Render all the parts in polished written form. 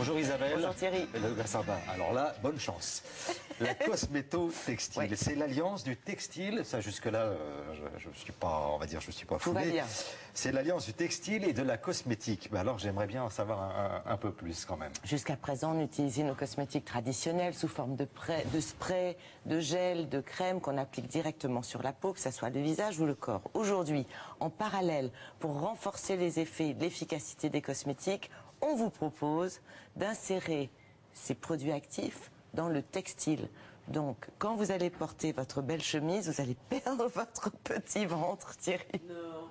Bonjour Isabelle. Bonjour Thierry. Ça va. Alors là, bonne chance. La cosméto-textile, Ouais. c'est l'alliance du textile. Ça jusque-là, je suis pas, on va dire, je suis pas Tout va foulé. bien. C'est l'alliance du textile et de la cosmétique. Mais alors, j'aimerais bien en savoir un peu plus quand même. Jusqu'à présent, on utilisait nos cosmétiques traditionnels sous forme de spray, de gel, de crème qu'on applique directement sur la peau, que ce soit le visage ou le corps. Aujourd'hui, en parallèle, pour renforcer les effets, l'efficacité des cosmétiques, on vous propose d'insérer ces produits actifs dans le textile. Donc, quand vous allez porter votre belle chemise, vous allez perdre votre petit ventre, Thierry.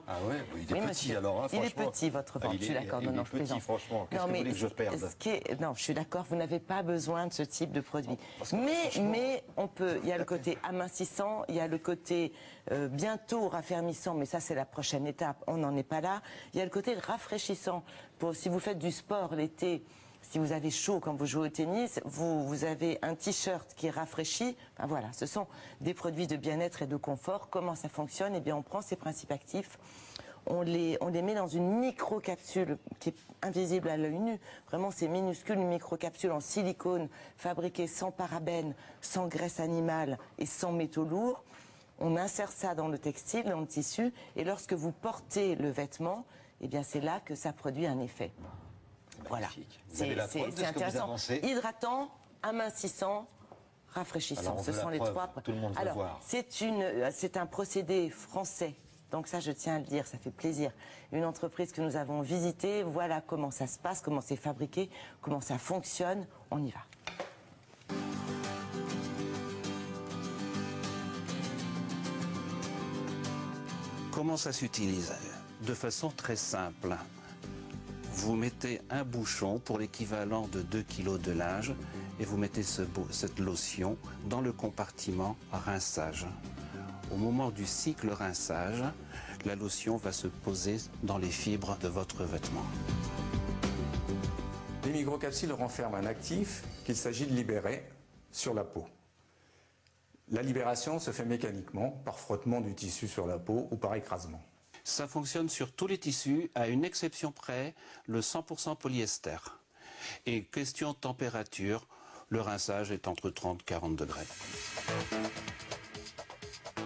Ah ouais, il est Oui, petit monsieur. alors, hein, Il est franchement. petit, votre ventre, je suis d'accord. Il Non, est je petit, plaisante. franchement. Qu'est-ce que vous voulez que je perde? Non, je suis d'accord, vous n'avez pas besoin de ce type de produit. Parce que, Mais on peut, il y a le côté amincissant, il y a le côté bientôt raffermissant, mais ça c'est la prochaine étape, on n'en est pas là. Il y a le côté rafraîchissant. Si vous faites du sport l'été, si vous avez chaud quand vous jouez au tennis, vous avez un t-shirt qui est rafraîchi. Enfin, voilà, ce sont des produits de bien-être et de confort. Comment ça fonctionne? Eh bien, on prend ces principes actifs, on les met dans une microcapsule qui est invisible à l'œil nu. Vraiment, c'est minuscule, une microcapsule en silicone, fabriquée sans parabènes, sans graisse animale et sans métaux lourds. On insère ça dans le textile, dans le tissu, et lorsque vous portez le vêtement, eh bien, c'est là que ça produit un effet. Voilà, c'est intéressant. Hydratant, amincissant, rafraîchissant. Alors, ce sont les trois. Tout le monde veut voir. C'est un procédé français. Donc ça, je tiens à le dire, ça fait plaisir. Une entreprise que nous avons visitée, voilà comment ça se passe, comment c'est fabriqué, comment ça fonctionne. On y va. Comment ça s'utilise? De façon très simple. Vous mettez un bouchon pour l'équivalent de 2 kg de linge et vous mettez cette lotion dans le compartiment rinçage. Au moment du cycle rinçage, la lotion va se poser dans les fibres de votre vêtement. Les microcapsules renferment un actif qu'il s'agit de libérer sur la peau. La libération se fait mécaniquement par frottement du tissu sur la peau ou par écrasement. Ça fonctionne sur tous les tissus, à une exception près, le 100% polyester. Et question température, le rinçage est entre 30 et 40 degrés.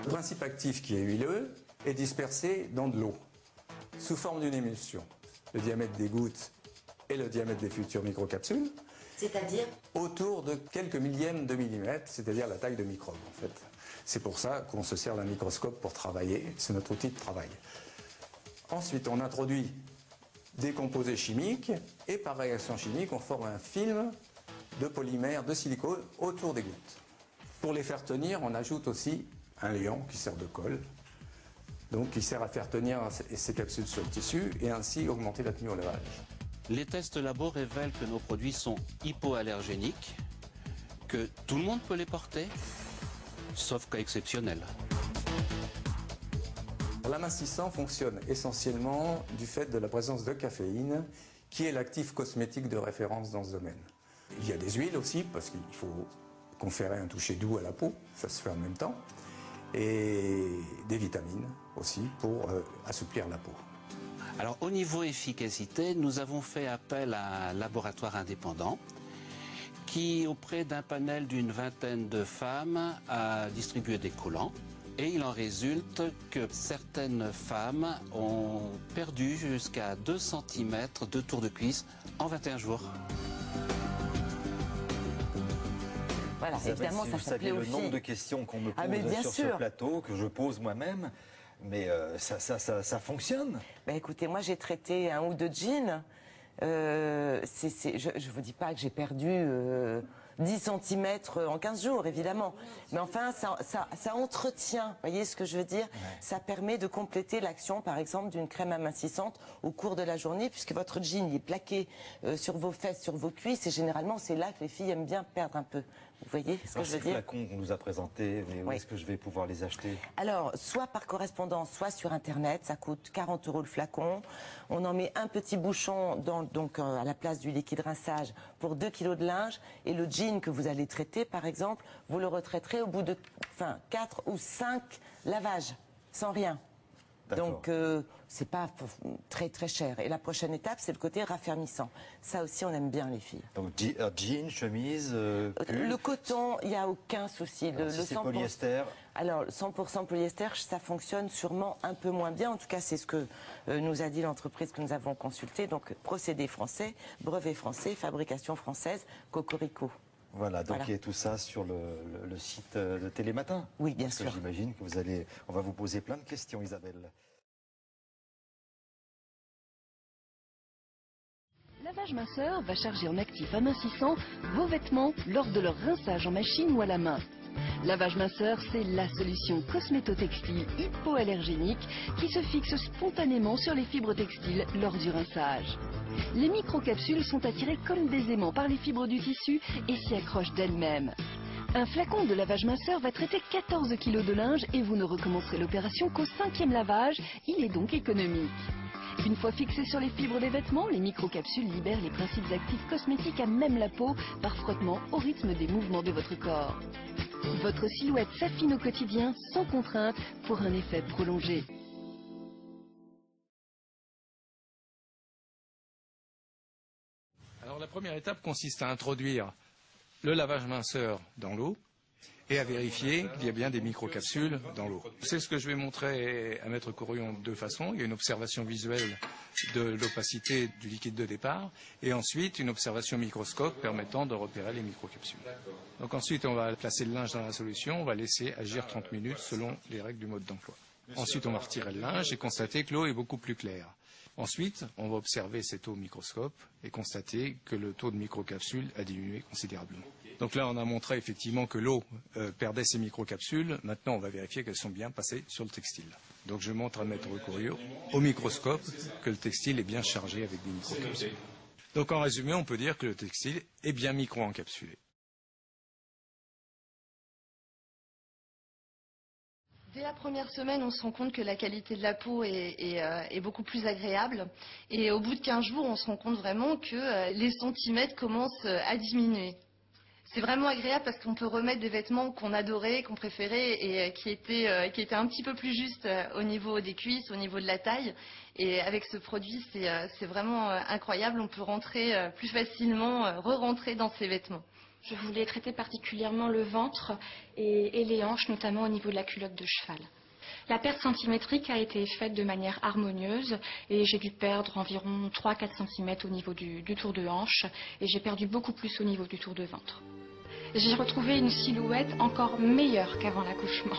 Le principe actif qui est huileux est dispersé dans de l'eau, sous forme d'une émulsion. Le diamètre des gouttes et le diamètre des futures microcapsules. C'est-à-dire? Autour de quelques millièmes de millimètres, c'est-à-dire la taille de microbe en fait. C'est pour ça qu'on se sert d'un microscope pour travailler, c'est notre outil de travail. Ensuite, on introduit des composés chimiques et par réaction chimique, on forme un film de polymère, de silicone autour des gouttes. Pour les faire tenir, on ajoute aussi un liant qui sert de colle, donc qui sert à faire tenir ces capsules sur le tissu et ainsi augmenter la tenue au lavage. Les tests labo révèlent que nos produits sont hypoallergéniques, que tout le monde peut les porter, sauf cas exceptionnel. L'amincissant fonctionne essentiellement du fait de la présence de caféine, qui est l'actif cosmétique de référence dans ce domaine. Il y a des huiles aussi, parce qu'il faut conférer un toucher doux à la peau, ça se fait en même temps, et des vitamines aussi pour assouplir la peau. Alors au niveau efficacité, nous avons fait appel à un laboratoire indépendant qui, auprès d'un panel d'une vingtaine de femmes, a distribué des collants. Et il en résulte que certaines femmes ont perdu jusqu'à 2 cm de tour de cuisse en 21 jours. Voilà, évidemment, ça s'appelait le nombre de questions qu'on me pose sur ce plateau, que je pose moi-même, mais ça fonctionne. Ben écoutez, moi j'ai traité 1 ou 2 jeans. Je vous dis pas que j'ai perdu 10 cm en 15 jours, évidemment. Mais enfin, ça entretient, vous voyez ce que je veux dire? Ça permet de compléter l'action, par exemple, d'une crème amincissante au cours de la journée, puisque votre jean il est plaqué sur vos fesses, sur vos cuisses, et généralement, c'est là que les filles aiment bien perdre un peu. Vous voyez ce que je veux dire? Ces flacons qu'on nous a présentés, mais où est-ce que je vais pouvoir les acheter? Alors, soit par correspondance, soit sur Internet. Ça coûte 40 € le flacon. On en met un petit bouchon à la place du liquide rinçage pour 2 kg de linge. Et le jean que vous allez traiter, par exemple, vous le retraiterez au bout de 4 ou 5 lavages, sans rien. Donc, c'est pas très très cher. Et la prochaine étape, c'est le côté raffermissant. Ça aussi, on aime bien les filles. Donc, jean, chemise, pull. Le coton, il n'y a aucun souci. Alors, si c'est polyester. Alors, 100% polyester, ça fonctionne sûrement un peu moins bien. En tout cas, c'est ce que nous a dit l'entreprise que nous avons consultée. Donc, procédé français, brevet français, fabrication française, Cocorico. Voilà, donc il y a tout ça sur le site de Télématin. Oui, bien sûr. J'imagine que on va vous poser plein de questions, Isabelle. Lavage minceur va charger en actif amincissant vos vêtements lors de leur rinçage en machine ou à la main. Lavage minceur, c'est la solution cosmétotextile hypoallergénique qui se fixe spontanément sur les fibres textiles lors du rinçage. Les microcapsules sont attirées comme des aimants par les fibres du tissu et s'y accrochent d'elles-mêmes. Un flacon de lavage minceur va traiter 14 kg de linge et vous ne recommencerez l'opération qu'au 5e lavage. Il est donc économique. Une fois fixés sur les fibres des vêtements, les microcapsules libèrent les principes actifs cosmétiques à même la peau par frottement au rythme des mouvements de votre corps. Votre silhouette s'affine au quotidien sans contrainte pour un effet prolongé. Alors la première étape consiste à introduire le lavage minceur dans l'eau et à vérifier qu'il y a bien des microcapsules dans l'eau. C'est ce que je vais montrer à Maître Courrion de deux façons. Il y a une observation visuelle de l'opacité du liquide de départ et ensuite une observation microscope permettant de repérer les microcapsules. Donc ensuite on va placer le linge dans la solution, on va laisser agir 30 minutes selon les règles du mode d'emploi. Ensuite on va retirer le linge et constater que l'eau est beaucoup plus claire. Ensuite, on va observer cette eau au microscope et constater que le taux de microcapsules a diminué considérablement. Donc là, on a montré effectivement que l'eau perdait ses microcapsules. Maintenant, on va vérifier qu'elles sont bien passées sur le textile. Donc je montre à Maître Courriot au microscope que le textile est bien chargé avec des microcapsules. Donc en résumé, on peut dire que le textile est bien micro-encapsulé. Dès la première semaine, on se rend compte que la qualité de la peau est beaucoup plus agréable. Et au bout de 15 jours, on se rend compte vraiment que les centimètres commencent à diminuer. C'est vraiment agréable parce qu'on peut remettre des vêtements qu'on adorait, qu'on préférait et qui étaient un petit peu plus justes au niveau des cuisses, au niveau de la taille. Et avec ce produit, c'est vraiment incroyable. On peut rentrer plus facilement, re-rentrer dans ses vêtements. Je voulais traiter particulièrement le ventre et les hanches, notamment au niveau de la culotte de cheval. La perte centimétrique a été faite de manière harmonieuse et j'ai dû perdre environ 3-4 cm au niveau du tour de hanche et j'ai perdu beaucoup plus au niveau du tour de ventre. J'ai retrouvé une silhouette encore meilleure qu'avant l'accouchement.